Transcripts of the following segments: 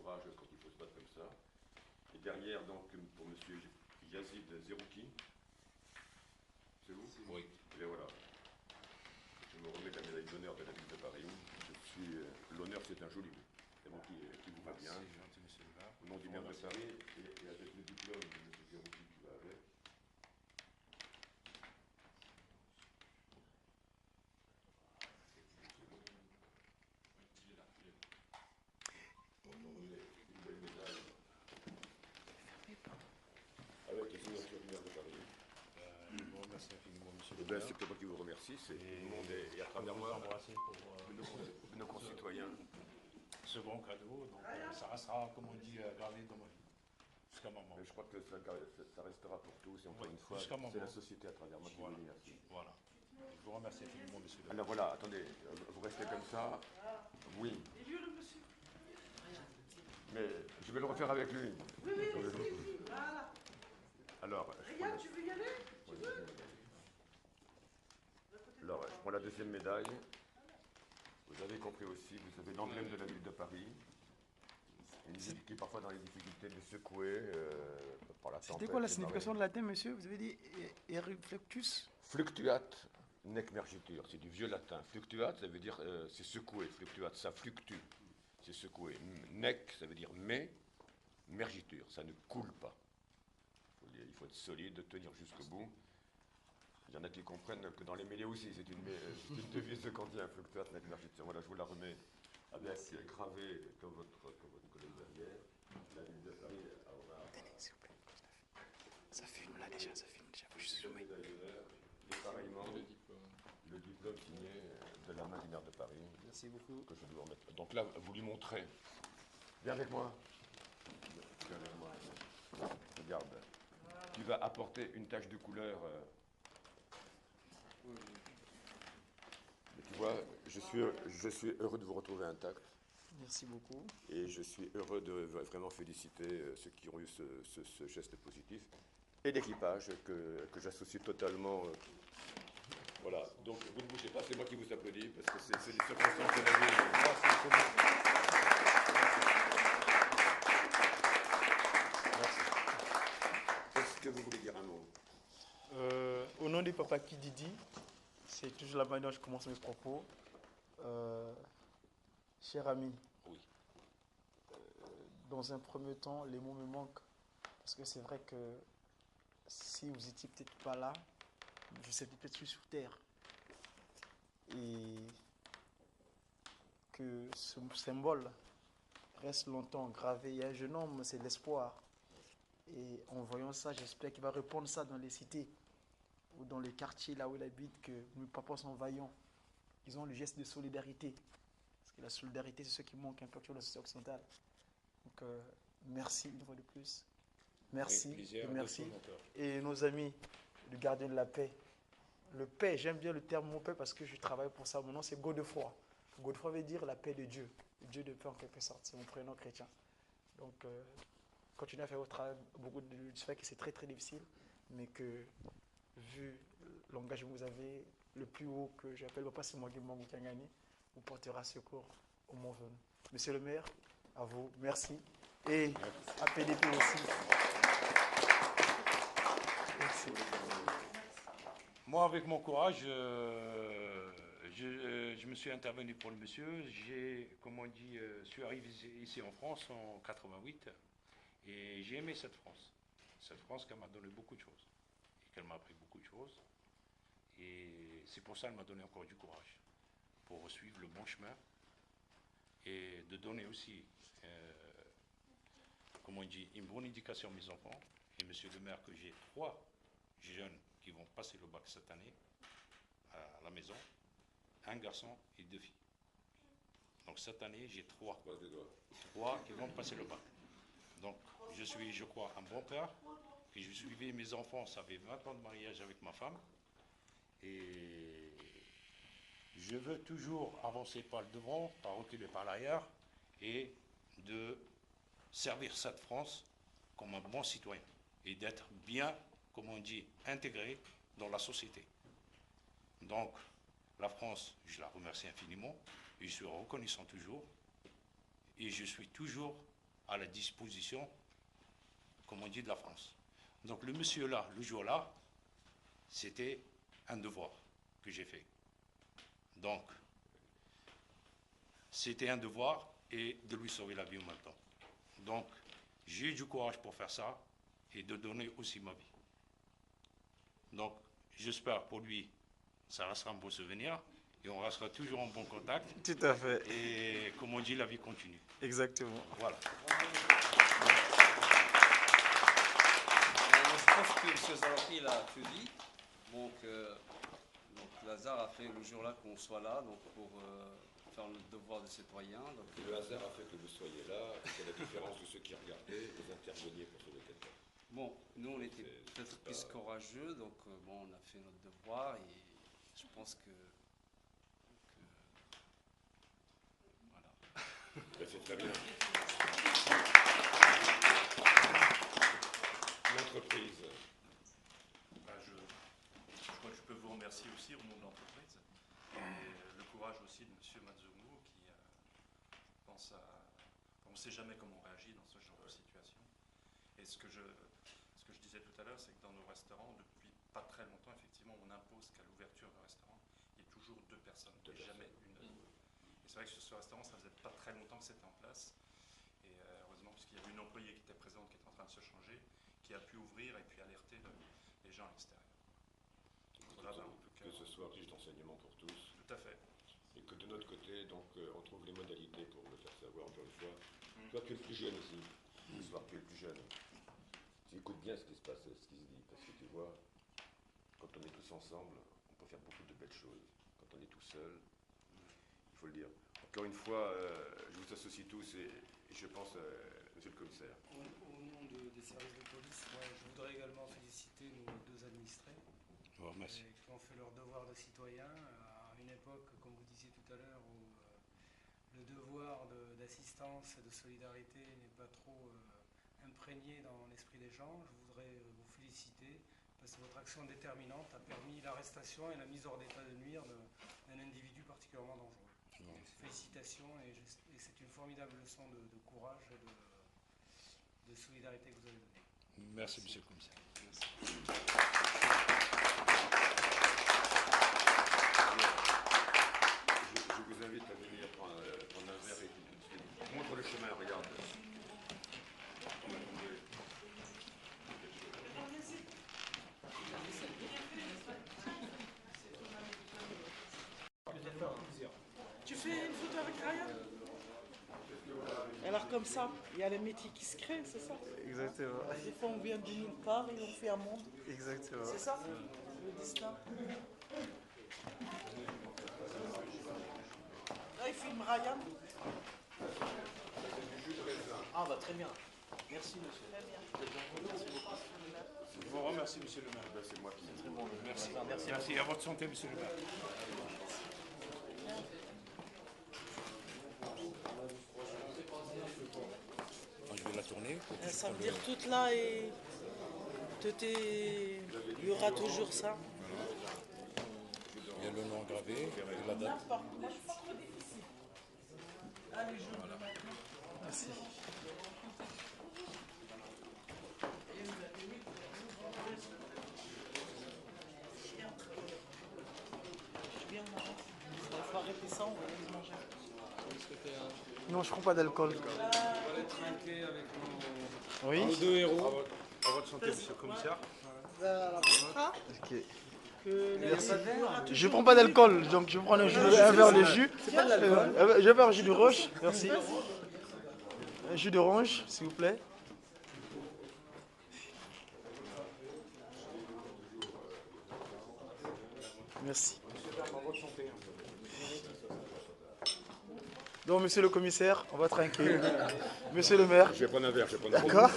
courage quand il faut se battre comme ça. Et derrière, donc, pour M. Yazid Zerouki, c'est vous? Oui. Et voilà. Je me remets la médaille d'honneur de la ville de Paris. L'honneur, c'est un joli. C'est bon qui vous va bien. C'est gentil, monsieur le maire. Au nom du maire de Paris, et avec le diplôme de M. Zerouki qui va avec. Avec les signatures du maire de Paris. Je vous remercie infiniment, monsieur Eh le bien, maire. c'est pas moi qui vous remercie, c'est tout le monde et à Je travers peux vous moi, embrasser pour nos concitoyens. ce bon cadeau. Donc, ça restera, comme on dit, gravé dans ma vie. Jusqu'à ma mort. Mais je crois que ça restera pour tous, et encore Oui, une fois, jusqu'à mon c'est la mort. société à travers moi qui Voilà. vous remercie. Voilà. Je vous remercie infiniment, monsieur le maire. Alors voilà, attendez, vous restez comme ça. Oui. Mais je vais le refaire avec lui. Oui, voilà. Alors, Regarde, tu veux y aller? alors, je prends la deuxième médaille. Vous avez compris aussi, vous avez l'emblème de la ville de Paris. Une ville qui est parfois dans les difficultés de secouer par la tempête. C'était quoi la les signification de marées. latin, monsieur? Vous avez dit eriflectus? Fluctuat nec mergitur, c'est du vieux latin. Fluctuat, ça veut dire c'est secoué. Fluctuat, ça fluctue, c'est secoué. Nec, ça veut dire mais. Mergitur, ça ne coule pas. Il faut être solide, tenir jusqu'au bout. Il y en a qui comprennent que dans les mêlées aussi, c'est une devise de Kantien, Fluctuat nec mergitur. Voilà, je vous la remets avec gravé comme votre collègue derrière. La ville de Paris aura. Tenez, s'il vous plaît. Ça filme là déjà, ça filme déjà. Faut juste zoomer. Et pareillement, le diplôme signé de la main du maire de Paris. Merci beaucoup. Que je dois remettre. Donc là, vous lui montrez. Viens avec moi. Viens avec moi. Regarde. Tu vas apporter une tache de couleur. Mais tu vois, je suis heureux de vous retrouver intact. Merci beaucoup. Et je suis heureux de vraiment féliciter ceux qui ont eu ce geste positif. Et l'équipage que j'associe totalement. Voilà, donc vous ne bougez pas, c'est moi qui vous applaudis, parce que c'est des circonstances de la vie. Est-ce que vous voulez dire un mot? Au nom du papa Kididi, c'est toujours la manière dont je commence mes propos. Cher ami, Oui. dans un premier temps, les mots me manquent. Parce que c'est vrai que si vous n'étiez peut-être pas là, je serais peut-être plus sur terre. Et que ce symbole reste longtemps gravé. Il y a un jeune homme, c'est l'espoir. Et en voyant ça, j'espère qu'il va répondre ça dans les cités ou dans les quartiers là où il habite, que nos papas sont vaillants. Ils ont le geste de solidarité. Parce que la solidarité, c'est ce qui manque un peu sur la société occidentale. Donc, merci une fois de plus. Merci. Plaisir, Et merci. de tout mon cœur. Et nos amis, le gardien de la paix. Le paix, j'aime bien le terme mon paix parce que je travaille pour ça. Mon nom, c'est Godefroy. Godefroy veut dire la paix de Dieu. Dieu de paix en quelque sorte. C'est mon prénom chrétien. Donc, continuez à faire votre travail. Beaucoup de je sais que c'est très très difficile, mais que vu l'engagement que vous avez, le plus haut que j'appelle Papa Simwagi Mamou Kangani, vous portera secours au moment venu. Monsieur le maire, à vous, merci. Et à PDP aussi. Merci. Moi, avec mon courage, je me suis intervenu pour le monsieur. Comme on dit, je suis arrivé ici en France en 88 et j'ai aimé cette France. Cette France qui m'a donné beaucoup de choses et qu'elle m'a appris beaucoup de choses. Et c'est pour ça qu'elle m'a donné encore du courage pour suivre le bon chemin et de donner aussi, comme on dit, une bonne éducation à mes enfants. Et monsieur le maire, que j'ai 3 jeunes qui vont passer le bac cette année à la maison, un garçon et 2 filles. Donc cette année, j'ai 3 qui vont passer le bac. Donc je suis, je crois, un bon père, que je suivais mes enfants, ça fait 20 ans de mariage avec ma femme, et je veux toujours avancer par le devant, pas reculer par l'arrière, et de servir cette France comme un bon citoyen, et d'être bien, comme on dit, intégré dans la société. Donc, la France, je la remercie infiniment, et je suis reconnaissant toujours, et je suis toujours à la disposition, comme on dit, de la France. Donc le monsieur là, le jour-là, c'était un devoir que j'ai fait. Donc, c'était un devoir et de lui sauver la vie en même temps. Donc, j'ai eu du courage pour faire ça et de donner aussi ma vie. Donc, j'espère pour lui, ça restera un beau souvenir et on restera toujours en bon contact. Tout à fait. Et comme on dit, la vie continue. Exactement. Voilà. Je pense que M. Zaroki l'a tout dit. Donc Lazare a fait le jour-là qu'on soit là donc pour faire le devoir de citoyen. Donc, Le hasard a fait que vous soyez là, c'est la différence de ceux qui regardaient, vous interveniez pour sauver quelqu'un. bon, nous on était C'est peut-être pas- plus courageux, donc bon, on a fait notre devoir et je pense que voilà. Ben, c'est très bien. L'entreprise. Je crois que je peux vous remercier aussi au nom de l'entreprise et le courage aussi de M. Matsumu qui pense à... On ne sait jamais comment on réagit dans ce genre de situation. Et ce que je disais tout à l'heure, c'est que dans nos restaurants, depuis pas très longtemps, effectivement, on impose qu'à l'ouverture d'un restaurant, il y ait toujours 2 personnes, et jamais une. Et c'est vrai que sur ce restaurant, ça faisait pas très longtemps que c'était en place. Et heureusement, puisqu'il y avait une employée qui était présente, qui était en train de se changer, qui a pu ouvrir et puis alerter les gens à l'extérieur. Voilà, ben, en tout cas, Que ce soit riche d'enseignement pour tous. tout à fait. Et que de notre côté, donc, on trouve les modalités pour le faire savoir, encore une fois. Toi, tu es le plus jeune ici. Ce soir, tu es le plus jeune. Tu écoutes bien ce qui se passe, ce qui se dit, parce que tu vois, quand on est tous ensemble, on peut faire beaucoup de belles choses. Quand on est tout seul, il faut le dire. Encore une fois, je vous associe tous et je pense, monsieur le commissaire. Au nom des services de police, moi, je voudrais également féliciter nos 2 administrés Merci. qui ont fait leur devoir de citoyen à une époque, comme vous disiez tout à l'heure, où le devoir d'assistance et de solidarité n'est pas trop imprégné dans l'esprit des gens. Je voudrais vous féliciter parce que votre action déterminante a permis l'arrestation et la mise hors d'état de nuire d'un individu particulièrement dangereux. Félicitations et c'est une formidable leçon de courage et de solidarité que vous avez donnée. Merci, monsieur le commissaire. Je vous invite à venir prendre un verre et montre le chemin, regarde. Tu fais une photo avec Ryan? Alors comme ça, il y a les métiers qui se créent, c'est ça? Exactement. Des fois on vient de nulle part et on fait un monde, Exactement. c'est ça? Le destin. Là il filme Ryan. Ah bah très bien. Merci monsieur. Je vous remercie, monsieur le maire. Ben, c'est moi qui. Merci. Merci. À votre santé, monsieur le maire. Je vais la tourner. Ça veut dire toute là et il y aura toujours ça. Il y a le nom gravé et la date. Merci. Bien, il faut arrêter ça, on va aller manger. Non, je prends pas d'alcool. On va aller trinquer avec Oui. nos 2 héros. À votre santé, monsieur le commissaire. Ok. Merci. Je prends pas d'alcool, donc je prends un verre de jus. Je vais un jus de roche. Merci. Un jus d'orange, s'il vous plaît. Merci. Donc, monsieur le commissaire, on va tranquille. Monsieur le maire, Je vais prendre un verre, je vais prendre un verre. d'accord.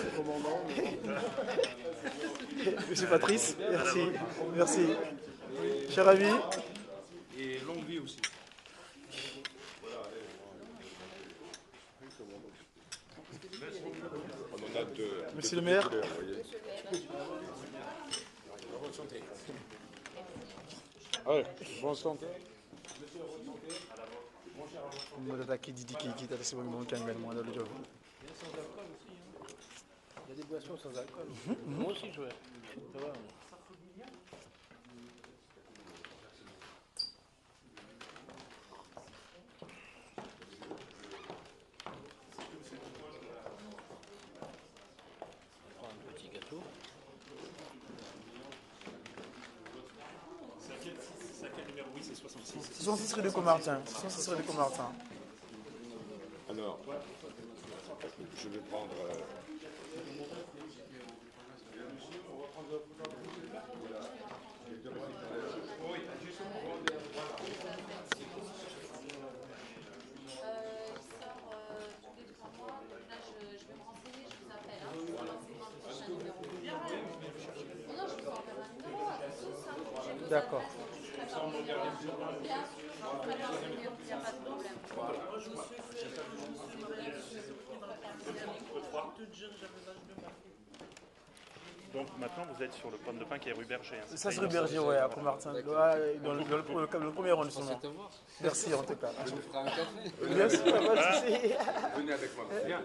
Monsieur Patrice, merci. Merci. Cher ami, Et longue vie aussi. On en a deux. monsieur le maire. Couleurs, vous voyez. Allez, bonne santé. Motata qui dit qui t'a laissé mon kanga le monde le job. sans alcool aussi. Il y a des boissons sans alcool. Moi aussi, je vais. Ça va. On prend un petit gâteau. C'est à quel numéro? Oui, c'est 66. 66 rue de Comartin. 66 rue de Comartin. Alors, je vais prendre. D'accord. Donc maintenant, vous êtes sur le pont de pain qui est rue Berger. Hein, Ça, c'est rue Berger, ouais, à Comartin. Dans le premier arrondissement. Merci, en tout cas. Je vous ferai un café. Bien sûr, pas de souci. Venez avec moi. Viens.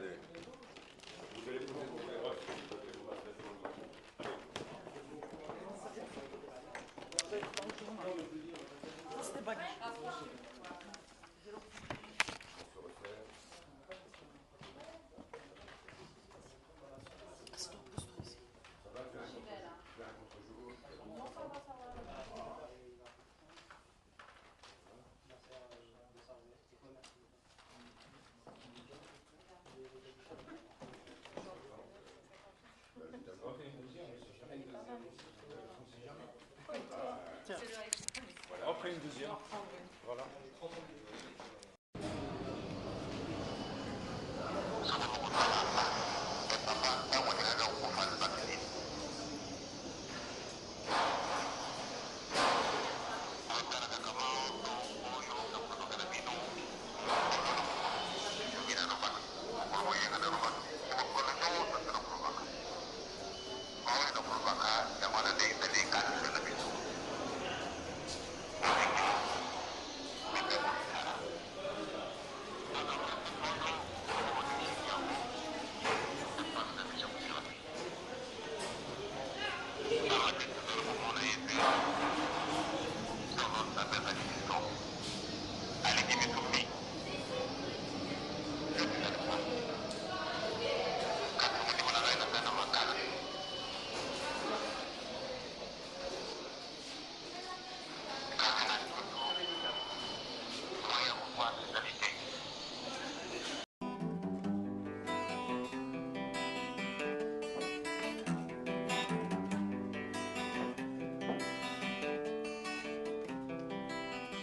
Après une deuxième. Voilà.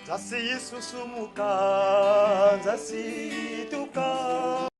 Zasi Yesu sumuka, zasi tuka.